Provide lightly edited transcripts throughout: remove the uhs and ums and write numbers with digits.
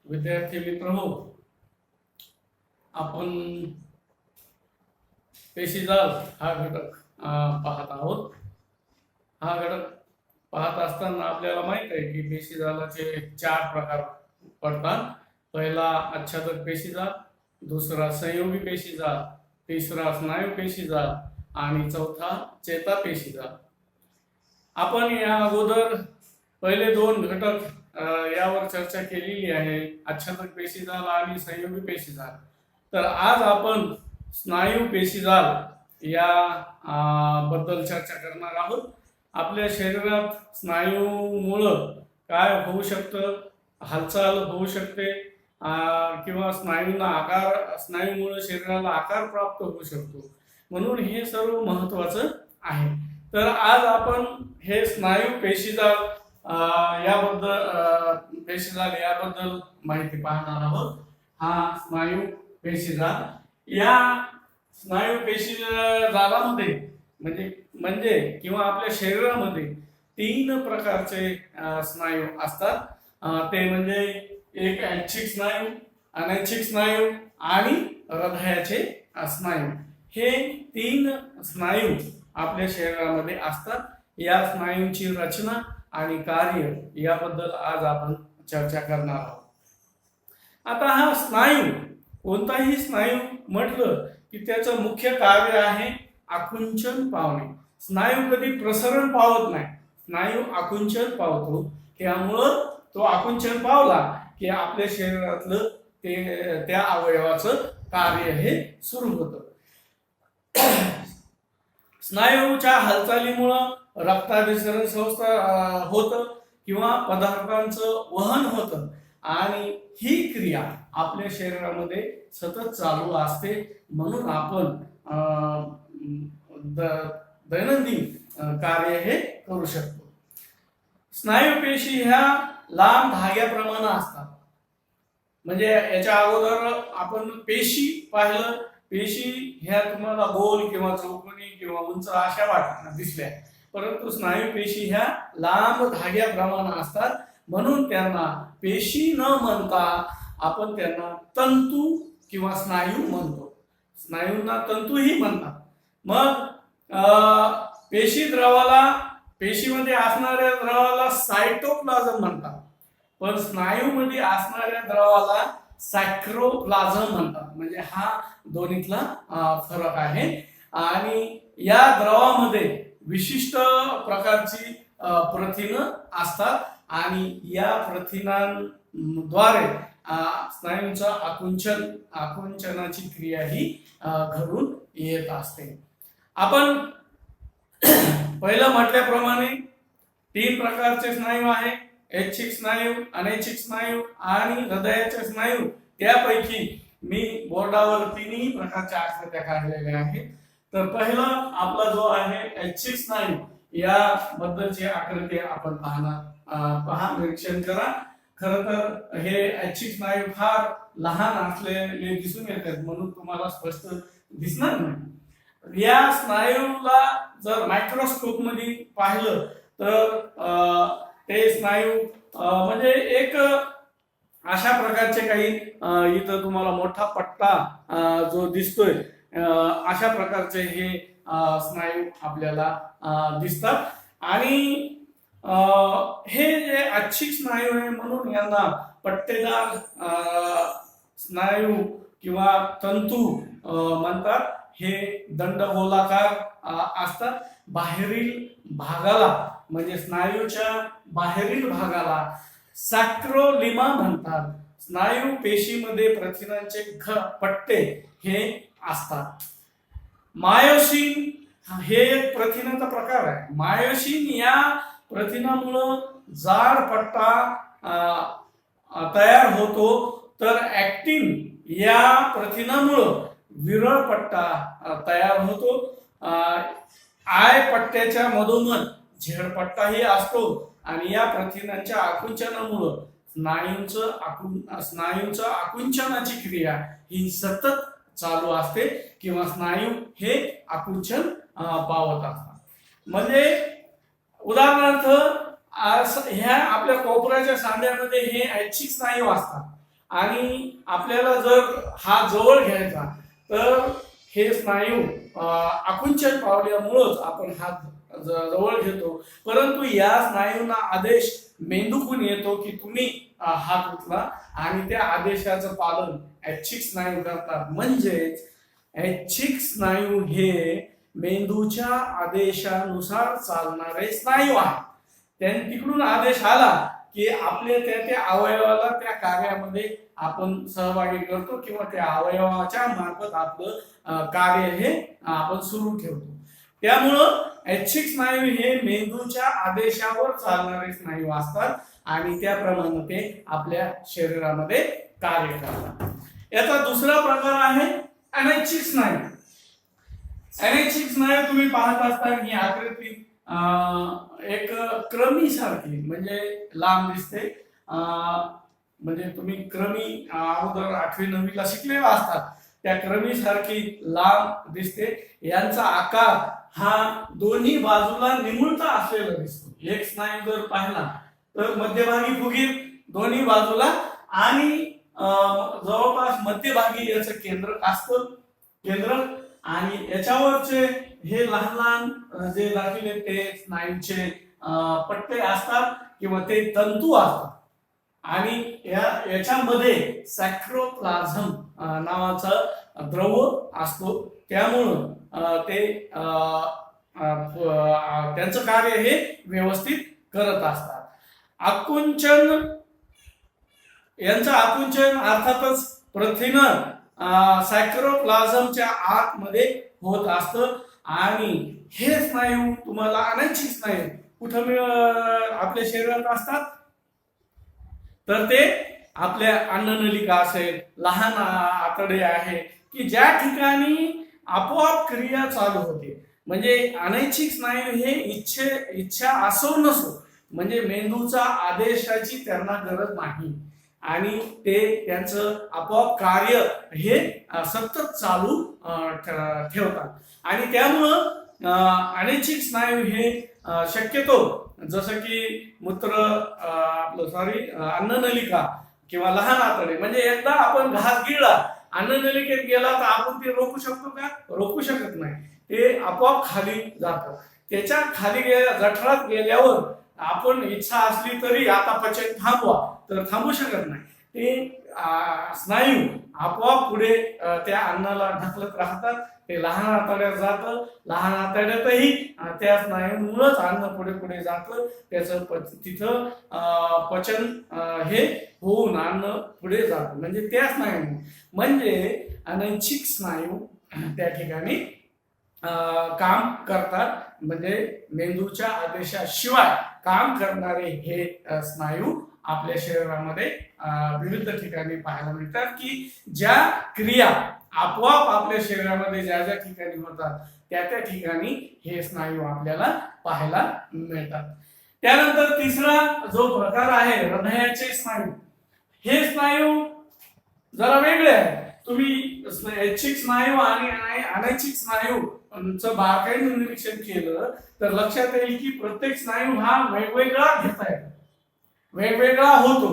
विद्यार्थी मित्र हो, आपण पेशीजाल हा घटक पाहत आहोत. हा घटक पाहत असताना आपल्याला माहित आहे की पेशीजालाचे 4 प्रकार पडतात. पहिला आच्छादक पेशीजाल, दुसरा संयोगी पेशीजाल, तिसरा स्नायू पेशीजाल आणि चौथा चेता पेशीजाल. आपण या अगोदर पहिले 2 घटक यावर चर्चा केलेली आहे, आच्छादक पेशीजाल आणि संयोगी पेशीजाल. तर आज आपण स्नायू पेशीजाल या बद्दल चर्चा करणार आहोत. आपल्या शरीरात स्नायूमुळं काय होऊ शकतं, हालचाल होऊ शकते किंवा स्नायूमुळे शरीराला आकार प्राप्त होऊ शकतो, म्हणून हे सर्व महत्वाचं आहे. तर आज आपण हे स्नायू पेशीजाल याबद्दल माहिती पाहणार आहोत. हा स्नायू पेशीजाल, या स्नायू पेशीजालामध्ये म्हणजे किंवा आपल्या शरीरामध्ये 3 प्रकारचे स्नायू असतात. ते म्हणजे एक ऐच्छिक स्नायू, अनैच्छिक स्नायू आणि हृदयाचे स्नायू. हे 3 स्नायू आपल्या शरीरामध्ये असतात. या स्नायूंची रचना आणि कार्य याबद्दल आज आपण चर्चा करणार आहोत. आता हा स्नायू, कोणताही स्नायू म्हटलं की त्याचं मुख्य कार्य आहे आकुंचन पावणे. स्नायू कधी प्रसरण पावत नाही, स्नायू आकुंचन पावतो. त्यामुळं तो आकुंचन पावला की आपल्या शरीरातलं त्या अवयवाचं कार्य हे सुरू होतं. स्नायूच्या हालचालीमुळं रक्ताभिसरण संस्था होतं किंवा पदार्थांचं वहन होतं आणि ही क्रिया आपल्या शरीरामध्ये सतत चालू असते. म्हणून आपण दैनंदिन कार्य हे करू शकतो. स्नायू पेशी ह्या लांब धाग्याप्रमाणे असतात. म्हणजे याच्या अगोदर आपण पेशी पाहिलं, पेशी ह्या तुम्हाला गोल किंवा चौकोनी किंवा उंच अशा वाटतात दिसल्या, परंतु स्नायू पेशी ह्या लांब धाग्याप्रमाणे असतात. म्हणून त्यांना पेशी न म्हणता आपण त्यांना तंतू किंवा स्नायू म्हणतो. स्नायूंना तंतूही म्हणतात. मग पेशीमध्ये असणाऱ्या द्रवाला सायटोप्लाझम म्हणतात, पण स्नायूमध्ये असणाऱ्या द्रवाला सायक्रोप्लाझम म्हणतात. म्हणजे हा दोन्हीतला फरक आहे. आणि या द्रवामध्ये विशिष्ट प्रकारची प्रथिनं असतात आणि या प्रथिनांद्वारे स्नायूंचा आकुंचनाची क्रिया ही घडून येत असते. आपण पहिलं म्हटल्याप्रमाणे 3 प्रकारचे स्नायू आहे, ऐच्छिक स्नायू, अनैच्छिक स्नायू आणि हृदयाचे स्नायू. त्यापैकी मी बोर्डावर 3 प्रकारच्या आकृत्या काढलेल्या आहेत. तर पहिला आपला जो आहे ऐच्छिक स्नायू, याबद्दलची आकृती आपण निरीक्षण करा. खर तर हे ऐच्छिक स्नायू फार लहान असलेले दिसून येतात, म्हणून तुम्हाला स्पष्ट दिसणार नाही. या स्नायूला जर मायक्रोस्कोप मध्ये पाहिलं तर ते स्नायू म्हणजे एक अशा प्रकारचे काही इथं तुम्हाला मोठा पट्टा जो दिसतोय, अशा प्रकारचे हे स्नायू आपल्याला दिसतात. आणि हे जे ऐच्छिक स्नायू आहे म्हणून यांना पट्टेदार स्नायू किंवा तंतू म्हणतात. हे दंडगोलाकार असतात. बाहेरील भागाला म्हणजे स्नायूच्या बाहेरील भागाला सॅक्रोलिमा म्हणतात. स्नायू पेशीमध्ये प्रथिनांचे पट्टे हे असतात. मायोसिन हे एक प्रथिनाचा प्रकार आहे. मायोसिन या प्रथिनामुळं जाड पट्टा तयार होतो, तर ऍक्टिन या प्रथिनामुळं विरळ पट्टा तयार होतो. आय पट्ट्याच्या मधोमध झेड पट्टाही असतो आणि या प्रथिनांच्या आकुंचनामुळं स्नायूंचं आकुंचनाची क्रिया ही सतत चालू असते किंवा स्नायू हे आकुंचन पावत असतात. म्हणजे उदाहरणार्थ ह्या आपल्या कोपऱ्याच्या सांध्यामध्ये हे ऐच्छिक स्नायू असतात आणि आपल्याला जर हा जवळ घ्यायचा तर हे स्नायू आकुंचन पावल्यामुळंच आपण हात जवळ घेतो, परंतु या स्नायूंना आदेश मेंदूकडून येतो की तुम्ही हात उचला आणि त्या आदेशाचं पालन ऐच्छिक स्नायू करतात. म्हणजेच ऐच्छिक स्नायू हे मेंदूच्या आदेशानुसार चालणारे स्नायू आहेत. त्यांनी तिकडून आदेश आला की आपल्या त्या अवयवाला त्या कार्यामध्ये आपण सहभागी करतो किंवा त्या अवयवाच्या मार्फत आपलं कार्य हे आपण सुरू ठेवतो. त्यामुळं ऐच्छिक स्नायू हे मेंदूच्या आदेशावर चालणारे स्नायू असतात आणि त्याप्रमाणे ते आपल्या शरीरामध्ये कार्य करतात. याचा दुसरा प्रकार आहे अनैच्छिक स्नायू. अनैच्छिक स्नायू तुम्ही पाहत असता ही आकृती एक क्रमी सारखी म्हणजे लांब दिसते. म्हणजे तुम्ही क्रमी अगोदर 8वी 9वीला शिकलेला असतात, त्या क्रमी सारखी लांब दिसते. यांचा आकार हा दोन्ही बाजूला निमुळता असलेला दिसतो. एक स्नायू जर पाहिला तर मध्यभागी फुगीर दोन्ही बाजूला आणि जवळपास मध्यभागी याचं केंद्र असतं केंद्र आणि याच्यावरचे हे लहान लहान जे दाखवले ते स्नायूचे पट्टे असतात किंवा ते तंतू असतात आणि याच्यामध्ये सॅक्रोप्लाझम नावाचा द्रव असतो. त्यामुळं ते त्यांचं कार्य हे व्यवस्थित करत असतात. आकुंचन यांचं आकुंचन अर्थातच प्रथिनं सॅक्रोप्लाझमच्या आतमध्ये होत असतं आणि हे स्नायू तुम्हाला अनैच्छिक स्नायू कुठं आपल्या शरीरात असतात तर ते आपल्या अन्ननलिका असेल, लहान आतडे आहे की ज्या ठिकाणी आपोआप क्रिया चालू होते. म्हणजे अनैच्छिक स्नायू हे इच्छा असो नसो म्हणजे मेंदूचा आदेशाची त्यांना गरज नाही आणि ते त्यांचं आपोआप कार्य हे सतत चालू ठेवतात आणि त्यामुळं अनैच्छिक स्नायू हे शक्यतो जसं की अन्ननलिका किंवा लहान आतडे म्हणजे एकदा आपण घास गिळला अन्ननलिकेत गेला तर आपण ते रोखू शकतो का? रोखू शकत नाही. ते आपोआप खाली जातं. त्याच्या खाली जठरात गेल्यावर आपण इच्छा असली तरी आता पचन थांबवा तर थांबू शकत नाही. ते स्नायू आपोआप पुढे त्या अन्नाला ढकलत राहतात. ते लहान आतड्यात जातं. लहान आतड्यातही त्या स्नायूमुळेच अन्न पुढे पुढे जातं. त्याचं तिथं पचन हे होऊन अन्न पुढे जातं म्हणजे त्या स्नायू म्हणजे अनैच्छिक स्नायू त्या ठिकाणी काम करतात. म्हणजे मेंदूच्या आदेशाशिवाय काम करणारे हे स्नायू आपल्या शरीरामध्ये विविध ठिकाणी पाहायला मिळतात की ज्या क्रिया आपोआप आपल्या शरीरामध्ये ज्या ज्या ठिकाणी होतात त्या ठिकाणी हे स्नायू आपल्याला पाहायला मिळतात. त्यानंतर तिसरा जो प्रकार आहे हृदयाचे स्नायू. हे स्नायू जरा वेगळे आहे. तुम्ही ऐच्छिक स्नायू आणि अनैच्छिक स्नायूचं बारकाईने निरीक्षण केलं तर लक्षात येईल की प्रत्येक स्नायू हा वेगवेगळा घेता येतो, वेगवेगळा होतो.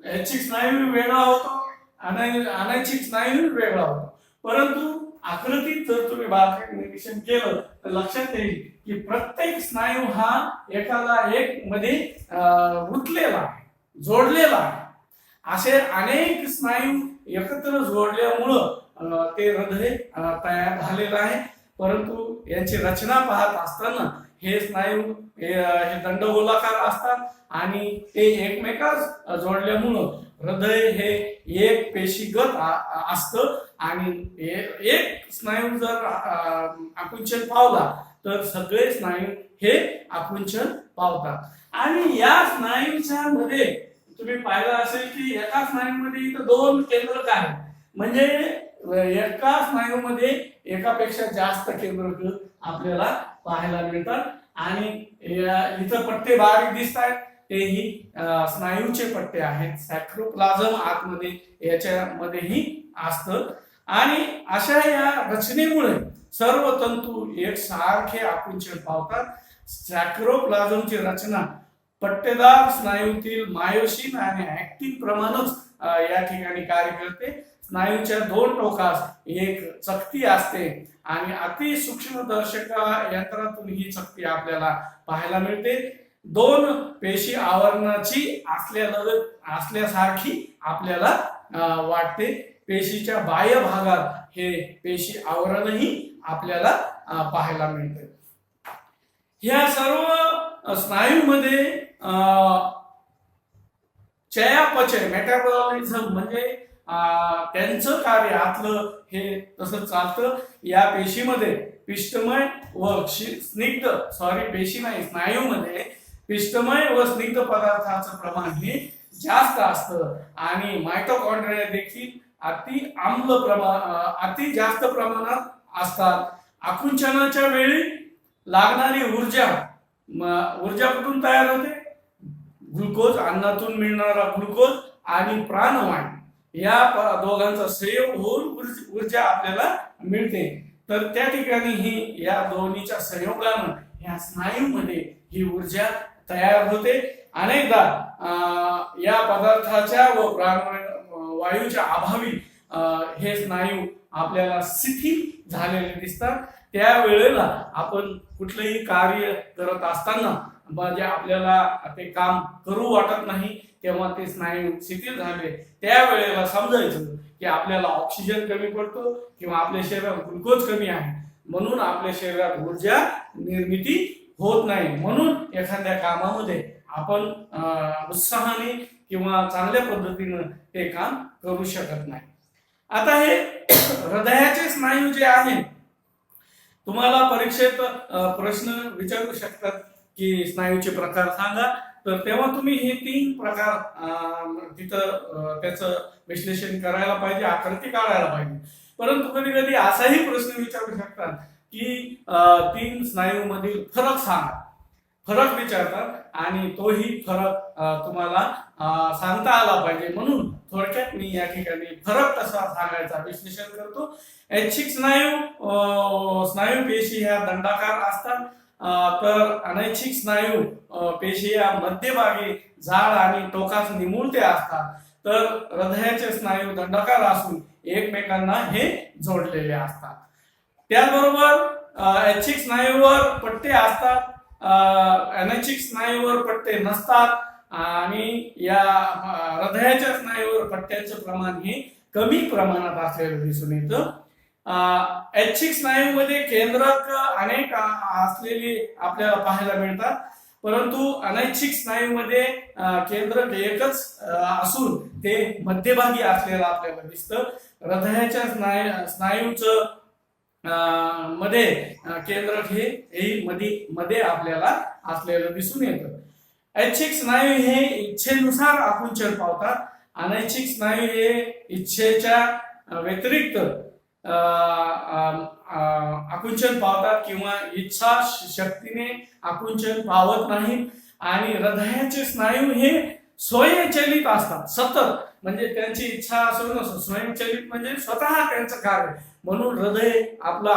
ऐच्छिक स्नायू वेगळा होतो, अनैच्छिक स्नायू वेगळा होतो. परंतु आकृतीत जर तुम्ही बारकाईने निरीक्षण केलं तर लक्षात येईल की प्रत्येक स्नायू हा एकाला एक मध्ये गुंतलेला आहे, जोडलेला आहे. असे अनेक स्नायू एकत्र जोडल्यामुळं ते हृदय तयार झालेलं आहे. परंतु यांची रचना पाहत असताना हे स्नायू हे दंडगोलाकार असतात आणि ते एकमेकास जोडल्यामुळं हृदय हे एक पेशीगत असतं आणि एक स्नायू जर आकुंचन पावला तर सगळे स्नायू हे आकुंचन पावतात. आणि या स्नायूच्या मध्ये तुम्ही पाहिलं असेल की एका स्नायूमध्ये इथं 2 केंद्रक आहेत. म्हणजे एका स्नायूमध्ये एकापेक्षा जास्त केंद्रक आपल्याला पाहायला मिळतात आणि इथं पट्टे बारीक दिसत आहेत तेही स्नायूचे पट्टे आहेत. सॅक्रोप्लाझम आतमध्ये याच्यामध्येही असतं आणि अशा या रचनेमुळे सर्व तंतू एकसारखे आकुंचन पावतात. सॅक्रोप्लाझमची रचना पट्टेदार स्नायूतील मायोसिन आणि ऍक्टिन प्रमाणच या ठिकाणी कार्य करते. स्नायूच्या दोन टोकास एक चकती असते आणि अति सूक्ष्मदर्शक यंत्रातून ही चकती आपल्याला पाहायला मिळते. दोन पेशी आवरणाची असल्यासारखी आपल्याला वाटते. पेशीच्या बाह्य भागात हे पेशी आवरणही आपल्याला पाहायला मिळते. ह्या सर्व स्नायूमध्ये चयापचय मेटाबॉलिझम म्हणजे त्यांचं कार्य आतलं हे तसं चालतं. या पेशीमध्ये पिष्टमय व स्नायूमध्ये पिष्टमय व स्निग्ध पदार्थाचं प्रमाण हे जास्त असतं आणि मायटोकॉन्ड्रिया देखील अति जास्त प्रमाणात असतात. आकुंचनाच्या वेळी लागणारी ऊर्जा कुठून तयार होते? ग्लुकोज, अन्नातून मिळणारा ग्लुकोज आणि प्राणवायू या दोघांचा संयोग होऊन ऊर्जा आपल्याला मिळते. तर त्या ठिकाणी ही या दोन्हीच्या संयोगानं या स्नायूमध्ये ही ऊर्जा तयार होते. अनेकदा या पदार्थाच्या व प्राणवायूच्या अभावी हे स्नायू आपल्याला शिथिल झालेले दिसतात. त्यावेळेला आपण कुठलंही कार्य करत असताना म्हणजे आपल्याला ते काम करू वाटत नाही, तेव्हा ते स्नायू शिथिल झाले त्यावेळेला समजायचं की आपल्याला ऑक्सिजन कमी पडतो किंवा आपल्या शरीरात ग्लुकोज कमी आहे, म्हणून आपल्या शरीरात ऊर्जा निर्मिती होत नाही. म्हणून एखाद्या कामामध्ये आपण उत्साहाने किंवा चांगल्या पद्धतीनं ते काम करू शकत नाही. आता हे हृदयाचे स्नायू जे आहेत, तुम्हाला परीक्षेत प्रश्न विचारू शकतात की स्नायूचे प्रकार सांगा, तर तेव्हा तुम्ही हे 3 प्रकार तिथं त्याचं विश्लेषण करायला पाहिजे, आकृती काढायला पाहिजे. परंतु कधी कधी असाही प्रश्न विचारू शकतात की 3 स्नायू मधील फरक सांगा, फरक विचारतात आणि तोही फरक तुम्हाला सांगता आला पाहिजे. म्हणून थोडक्यात मी या ठिकाणी फरक कसा सांगायचा विश्लेषण करतो. ऐच्छिक स्नायू पेशी ह्या दंडाकार असतात, तर अनैच्छिक स्नायू पेशी या मध्यभागी जाड आणि टोकास निमुळते असतात. तर हृदयाचे स्नायू दंडाकार असून एकमेकांना हे जोडलेले असतात. त्याचबरोबर ऐच्छिक स्नायूवर पट्टे असतात, अनैच्छिक स्नायूवर पट्टे नसतात आणि या हृदयाच्या स्नायूवर पट्ट्यांचं प्रमाण हे कमी प्रमाणात असलेलं दिसून येतं. ऐच्छिक स्नायूमध्ये केंद्रक अनेक असलेली आपल्याला पाहायला मिळतात, परंतु अनैच्छिक स्नायूमध्ये केंद्रक एकच असून ते मध्यभागी असलेलं आपल्याला दिसतं. हृदयाच्या स्नायूचं मध्ये केंद्रक हे मध्ये आपल्याला असलेलं दिसून येतं. ऐच्छिक स्नायू हे इच्छेनुसार आकुंचन पावतात, अनैच्छिक स्नायू हे इच्छेच्या व्यतिरिक्त आकुंचन पावतात किंवा इच्छा शक्तीने आकुंचन पावत नाहीत. आणि हृदयाचे स्नायू हे स्वयंचलित असतात, सतत म्हणजे त्यांची इच्छा असो नसो स्वयंचलित म्हणजे स्वतः त्यांचं कार्य. म्हणून हृदय आपला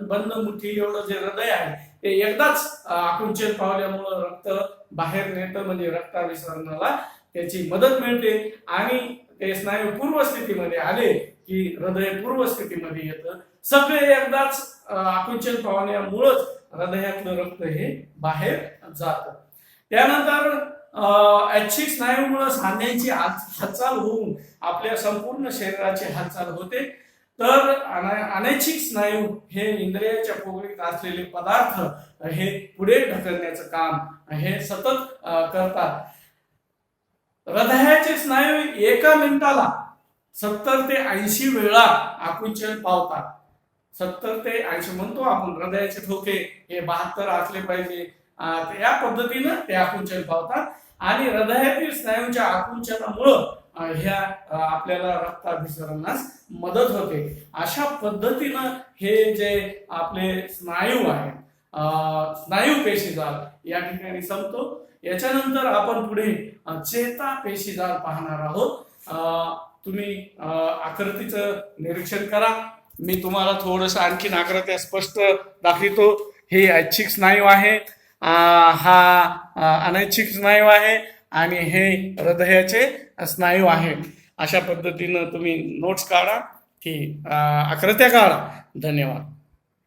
बंद मुठी एवढं जे हृदय आहे ते एकदाच आकुंचन पावल्यामुळं रक्त बाहेर नेतं, म्हणजे रक्ताभिसरणाला त्याची मदत मिळते आणि ते स्नायू पूर्वस्थितीमध्ये आले की हृदय पूर्वस्थितीमध्ये येतं. सगळे एकदाच आकुंचन पावण्यामुळंच हृदयातलं रक्त हे बाहेर जातं. त्यानंतर ऐच्छिक स्नायूमुळे सांध्यांची हालचाल होऊन आपल्या संपूर्ण शरीराची हालचाल होते. तर अनैच्छिक स्नायू हे इंद्रियाच्या पोकळीत असलेले पदार्थ हे पुढे ढकलण्याचं काम हे सतत करतात. हृदयाचे स्नायू एका मिनिटाला 70 ते 80 वेळा आकुंचन पावतात. 70 ते 80 म्हणतो आपण, हृदयाचे ठोके हे 72 असले पाहिजे, या पद्धतीनं ते आकुंचन पावतात. आणि हृदयातील स्नायूंच्या आकुंचनामुळं ह्या आपल्याला रक्ताभिसरणास मदत होते. अशा पद्धतीनं हे जे आपले स्नायू आहेत, स्नायू पेशीजाल या ठिकाणी संपतो. याच्यानंतर आपण पुढे चेता पेशीजाल पाहणार आहोत. तुम्ही आकृतीचं निरीक्षण करा. मी तुम्हाला थोडस आणखीन आकृत्या स्पष्ट दाखवतो. हे ऐच्छिक स्नायू आहे, हा अनैच्छिक स्नायू आहे आणि हे हृदयाचे स्नायू आहे. अशा पद्धतीनं तुम्ही नोट्स काढा की आकृत्या काढा. धन्यवाद.